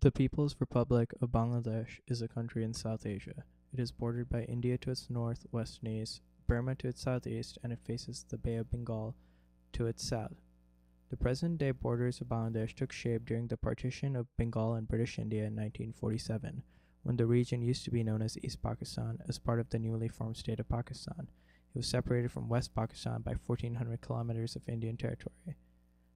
The People's Republic of Bangladesh is a country in South Asia. It is bordered by India to its north, west, and east, Burma to its southeast, and it faces the Bay of Bengal to its south. The present-day borders of Bangladesh took shape during the partition of Bengal and British India in 1947, when the region used to be known as East Pakistan as part of the newly formed state of Pakistan. It was separated from West Pakistan by 1,400 kilometers of Indian territory.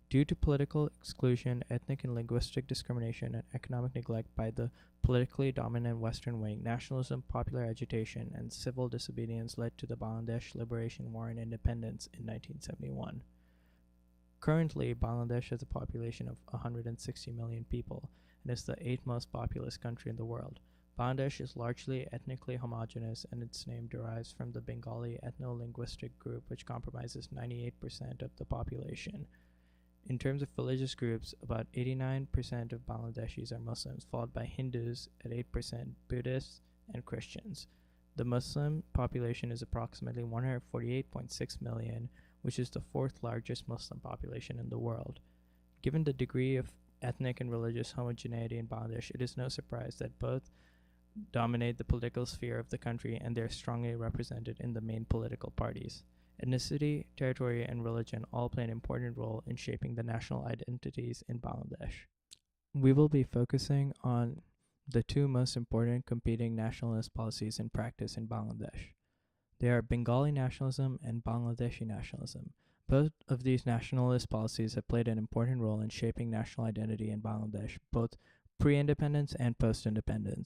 Due to political exclusion, ethnic and linguistic discrimination, and economic neglect by the politically dominant Western wing, nationalism, popular agitation, and civil disobedience led to the Bangladesh Liberation War and independence in 1971. Currently, Bangladesh has a population of 160 million people and is the eighth most populous country in the world. Bangladesh is largely ethnically homogeneous, and its name derives from the Bengali ethno-linguistic group, which comprises 98% of the population. In terms of religious groups, about 89% of Bangladeshis are Muslims, followed by Hindus at 8%, Buddhists, and Christians. The Muslim population is approximately 148.6 million, which is the fourth largest Muslim population in the world. Given the degree of ethnic and religious homogeneity in Bangladesh, it is no surprise that both dominate the political sphere of the country, and they are strongly represented in the main political parties. Ethnicity, territory, and religion all play an important role in shaping the national identities in Bangladesh. We will be focusing on the two most important competing nationalist policies in practice in Bangladesh. They are Bengali nationalism and Bangladeshi nationalism. Both of these nationalist policies have played an important role in shaping national identity in Bangladesh, both pre-independence and post-independence.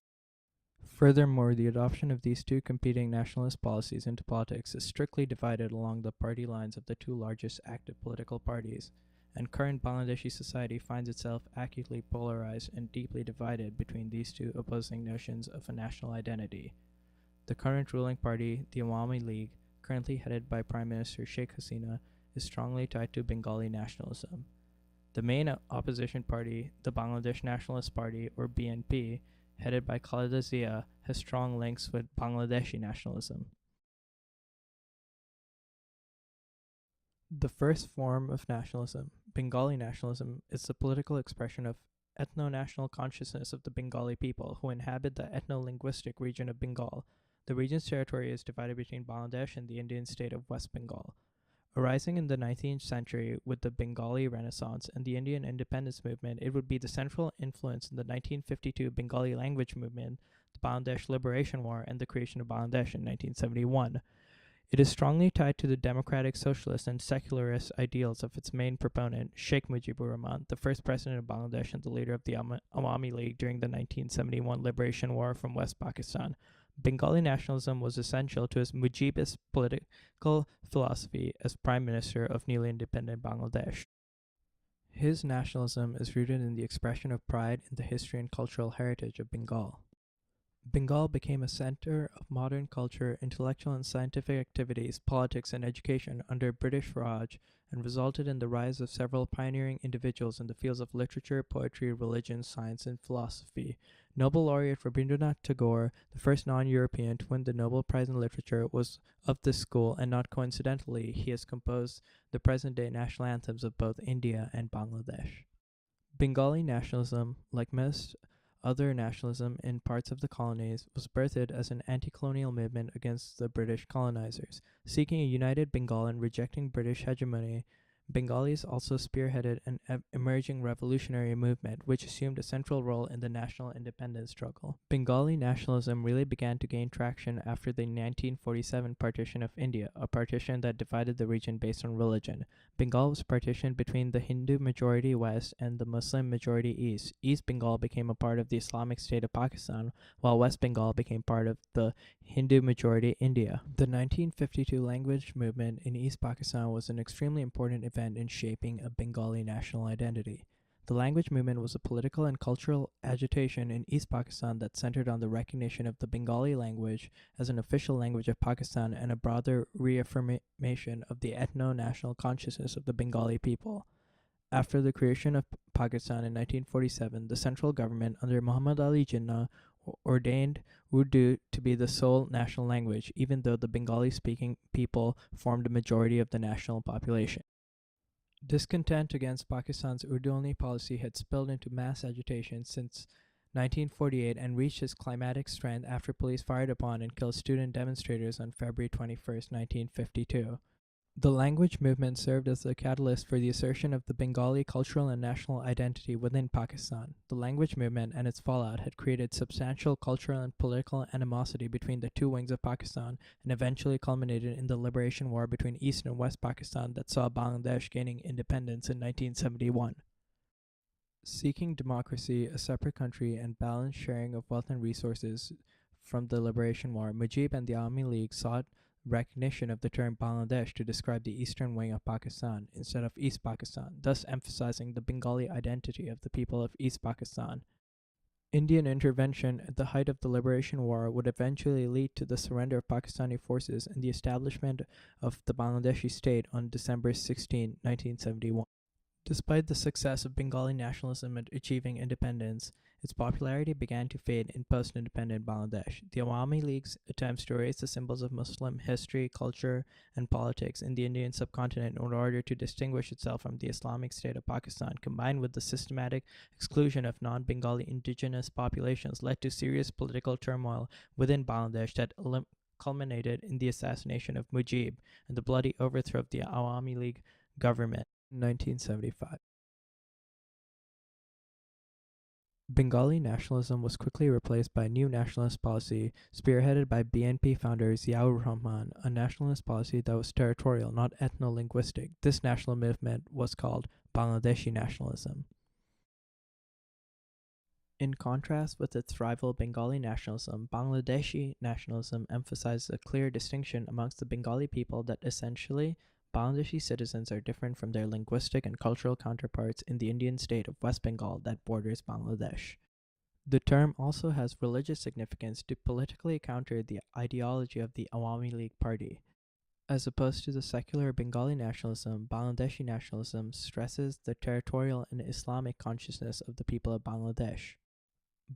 Furthermore, the adoption of these two competing nationalist policies into politics is strictly divided along the party lines of the two largest active political parties, and current Bangladeshi society finds itself acutely polarized and deeply divided between these two opposing notions of a national identity. The current ruling party, the Awami League, currently headed by Prime Minister Sheikh Hasina, is strongly tied to Bengali nationalism. The main opposition party, the Bangladesh Nationalist Party, or BNP, headed by Khaleda Zia, has strong links with Bangladeshi nationalism. The first form of nationalism, Bengali nationalism, is the political expression of ethno-national consciousness of the Bengali people who inhabit the ethno-linguistic region of Bengal. The region's territory is divided between Bangladesh and the Indian state of West Bengal. Arising in the 19th century with the Bengali Renaissance and the Indian independence movement, it would be the central influence in the 1952 Bengali language movement, the Bangladesh Liberation War, and the creation of Bangladesh in 1971. It is strongly tied to the democratic, socialist, and secularist ideals of its main proponent, Sheikh Mujibur Rahman, the first president of Bangladesh and the leader of the Awami League during the 1971 Liberation War from West Pakistan. Bengali nationalism was essential to his Mujibist political philosophy as Prime Minister of newly independent Bangladesh. His nationalism is rooted in the expression of pride in the history and cultural heritage of Bengal. Bengal became a center of modern culture, intellectual and scientific activities, politics, and education under British Raj, and resulted in the rise of several pioneering individuals in the fields of literature, poetry, religion, science, and philosophy. Nobel laureate Rabindranath Tagore, the first non-European to win the Nobel Prize in Literature, was of this school, and not coincidentally, he has composed the present-day national anthems of both India and Bangladesh. Bengali nationalism, like most other nationalism in parts of the colonies, was birthed as an anti-colonial movement against the British colonizers. Seeking a united Bengal and rejecting British hegemony, Bengalis also spearheaded an emerging revolutionary movement which assumed a central role in the national independence struggle. Bengali nationalism really began to gain traction after the 1947 partition of India, a partition that divided the region based on religion. Bengal was partitioned between the Hindu-majority West and the Muslim-majority East. East Bengal became a part of the Islamic State of Pakistan, while West Bengal became part of the Hindu-majority India. The 1952 language movement in East Pakistan was an extremely important event in shaping a Bengali national identity. The language movement was a political and cultural agitation in East Pakistan that centered on the recognition of the Bengali language as an official language of Pakistan and a broader reaffirmation of the ethno-national consciousness of the Bengali people. After the creation of Pakistan in 1947, the central government under Muhammad Ali Jinnah ordained Urdu to be the sole national language, even though the Bengali-speaking people formed a majority of the national population. Discontent against Pakistan's Urdu-only policy had spilled into mass agitation since 1948 and reached its climatic strength after police fired upon and killed student demonstrators on February 21, 1952. The language movement served as the catalyst for the assertion of the Bengali cultural and national identity within Pakistan. The language movement and its fallout had created substantial cultural and political animosity between the two wings of Pakistan and eventually culminated in the liberation war between East and West Pakistan that saw Bangladesh gaining independence in 1971. Seeking democracy, a separate country, and balanced sharing of wealth and resources from the liberation war, Mujib and the Awami League sought recognition of the term Bangladesh to describe the eastern wing of Pakistan instead of East Pakistan, thus emphasizing the Bengali identity of the people of East Pakistan. Indian intervention at the height of the liberation war would eventually lead to the surrender of Pakistani forces and the establishment of the Bangladeshi state on December 16, 1971. Despite the success of Bengali nationalism at achieving independence, its popularity began to fade in post-independent Bangladesh. The Awami League's attempts to erase the symbols of Muslim history, culture, and politics in the Indian subcontinent in order to distinguish itself from the Islamic State of Pakistan, combined with the systematic exclusion of non-Bengali indigenous populations, led to serious political turmoil within Bangladesh that culminated in the assassination of Mujib and the bloody overthrow of the Awami League government. 1975. Bengali nationalism was quickly replaced by a new nationalist policy spearheaded by BNP founder Ziaur Rahman, a nationalist policy that was territorial, not ethno-linguistic. This national movement was called Bangladeshi nationalism. In contrast with its rival Bengali nationalism, Bangladeshi nationalism emphasizes a clear distinction amongst the Bengali people that essentially Bangladeshi citizens are different from their linguistic and cultural counterparts in the Indian state of West Bengal that borders Bangladesh. The term also has religious significance to politically counter the ideology of the Awami League party. As opposed to the secular Bengali nationalism, Bangladeshi nationalism stresses the territorial and Islamic consciousness of the people of Bangladesh.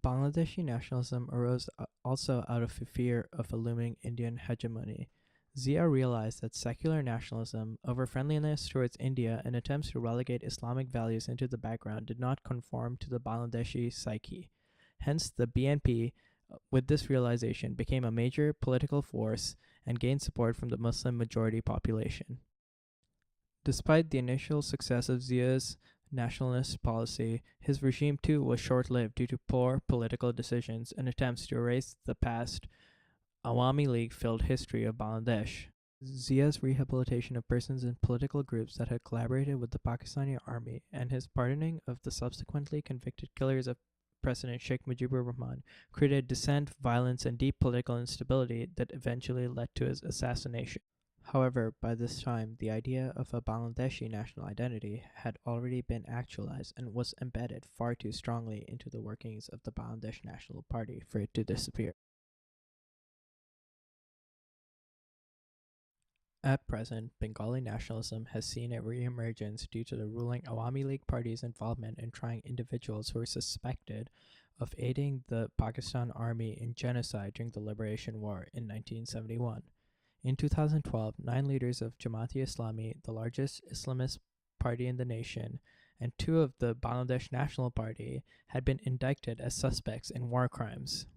Bangladeshi nationalism arose also out of a fear of a looming Indian hegemony. Zia realized that secular nationalism, over friendliness towards India, and attempts to relegate Islamic values into the background did not conform to the Bangladeshi psyche. Hence, the BNP, with this realization, became a major political force and gained support from the Muslim majority population. Despite the initial success of Zia's nationalist policy, his regime too was short-lived due to poor political decisions and attempts to erase the past Awami League-filled history of Bangladesh. Zia's rehabilitation of persons and political groups that had collaborated with the Pakistani army and his pardoning of the subsequently convicted killers of President Sheikh Mujibur Rahman created dissent, violence, and deep political instability that eventually led to his assassination. However, by this time, the idea of a Bangladeshi national identity had already been actualized and was embedded far too strongly into the workings of the Bangladesh National Party for it to disappear. At present, Bengali nationalism has seen a re-emergence due to the ruling Awami League party's involvement in trying individuals who were suspected of aiding the Pakistan army in genocide during the Liberation War in 1971. In 2012, 9 leaders of Jamaat-e-Islami, the largest Islamist party in the nation, and 2 of the Bangladesh National Party had been indicted as suspects in war crimes.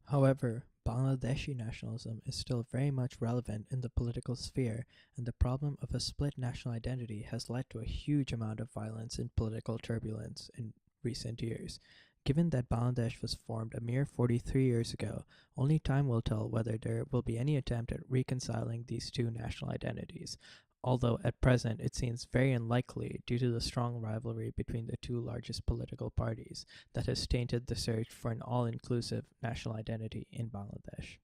However, Bangladeshi nationalism is still very much relevant in the political sphere, and the problem of a split national identity has led to a huge amount of violence and political turbulence in recent years. Given that Bangladesh was formed a mere 43 years ago, only time will tell whether there will be any attempt at reconciling these two national identities, although at present it seems very unlikely due to the strong rivalry between the two largest political parties that has tainted the search for an all-inclusive national identity in Bangladesh.